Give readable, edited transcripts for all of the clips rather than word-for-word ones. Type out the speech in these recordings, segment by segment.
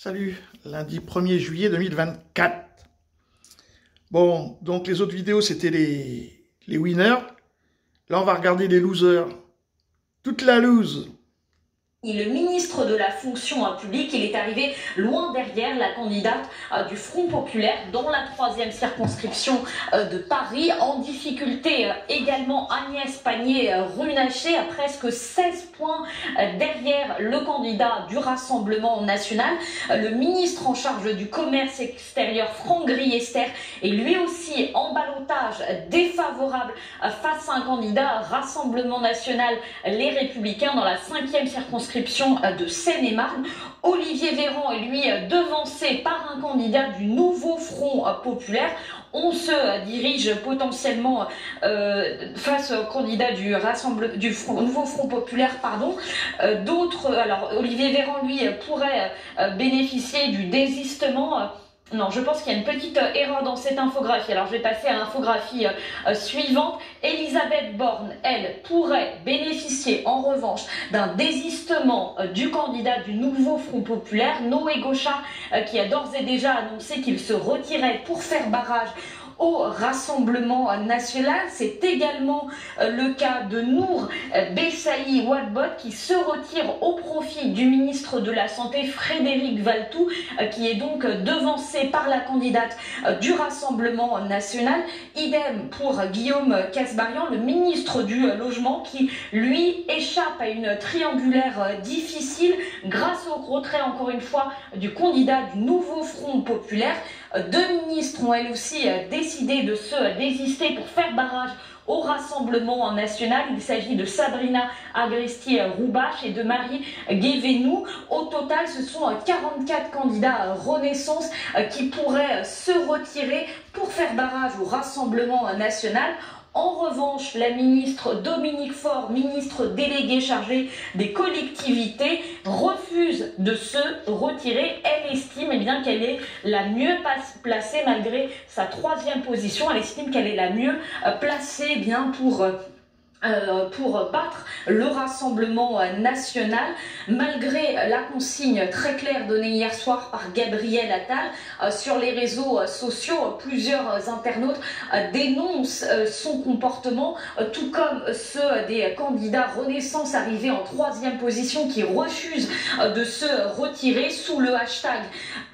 Salut, lundi 1er juillet 2024. Bon, donc les autres vidéos, c'était les winners. Là, on va regarder les losers. Toute la lose. Le ministre de la fonction publique, il est arrivé loin derrière la candidate du Front populaire dans la 3e circonscription de Paris. En difficulté également Agnès Pannier-Runacher à presque 16 points derrière le candidat du Rassemblement national. Le ministre en charge du commerce extérieur, Franck Riester, est lui aussi en ballottage défavorable face à un candidat Rassemblement national, les Républicains, dans la 5e circonscription de Seine-et-Marne. Olivier Véran est lui devancé par un candidat du nouveau Front populaire. On se dirige potentiellement face au candidat du nouveau Front populaire, pardon. Alors Olivier Véran, lui, pourrait bénéficier du désistement. Non, je pense qu'il y a une petite erreur dans cette infographie. Alors, je vais passer à l'infographie suivante. Elisabeth Borne, elle, pourrait bénéficier en revanche d'un désistement du candidat du nouveau Front populaire, Noé Gauchard, qui a d'ores et déjà annoncé qu'il se retirait pour faire barrage au Rassemblement national. C'est également le cas de Nour Bessaï Ouadbot qui se retire au profit du ministre de la Santé Frédéric Valletoux, qui est donc devancé par la candidate du Rassemblement national. Idem pour Guillaume Kasbarian, le ministre du Logement, qui lui échappe à une triangulaire difficile grâce au retrait, encore une fois, du candidat du nouveau Front populaire. Deux ministres ont elles aussi décidé de se désister pour faire barrage au Rassemblement national. Il s'agit de Sabrina Agresti-Roubache et de Marie Guévenou. Au total, ce sont 44 candidats Renaissance qui pourraient se retirer pour faire barrage au Rassemblement national. En revanche, la ministre Dominique Faure, ministre déléguée chargée des collectivités, refuse de se retirer. Elle estime bien qu'elle est la mieux placée malgré sa 3e position. Elle estime qu'elle est la mieux placée pour battre le Rassemblement national, malgré la consigne très claire donnée hier soir par Gabriel Attal sur les réseaux sociaux. Plusieurs internautes dénoncent son comportement, tout comme ceux des candidats Renaissance arrivés en 3e position qui refusent de se retirer sous le hashtag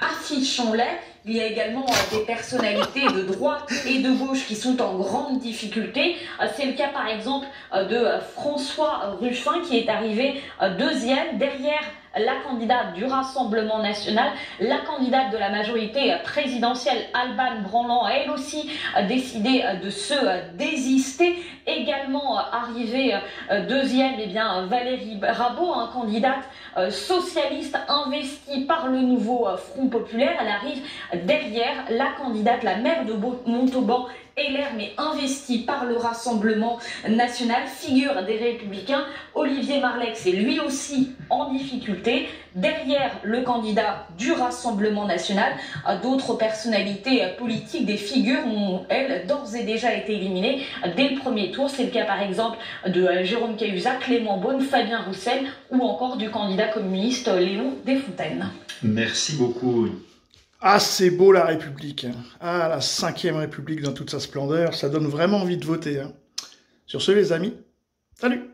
Affichons-les. Il y a également des personnalités de droite et de gauche qui sont en grande difficulté. C'est le cas par exemple de François Ruffin qui est arrivé 2e derrière la candidate du Rassemblement national. La candidate de la majorité présidentielle, Alban Branlant, a elle aussi décidé de se désister. Également arrivée 2e, Valérie Rabault, candidate socialiste investie par le nouveau Front populaire. Elle arrive derrière la candidate, la maire de Montauban, LR, mais investie par le Rassemblement national. Figure des Républicains, Olivier Marleix est lui aussi en difficulté. Derrière le candidat du Rassemblement national, d'autres personnalités politiques, des figures ont, elles, d'ores et déjà été éliminées dès le premier tour. C'est le cas par exemple de Jérôme Cahuzac, Clément Beaune, Fabien Roussel ou encore du candidat communiste Léon Desfontaines. Merci beaucoup. Ah, c'est beau la République. Ah, la 5e République dans toute sa splendeur. Ça donne vraiment envie de voter. Sur ce, les amis, salut!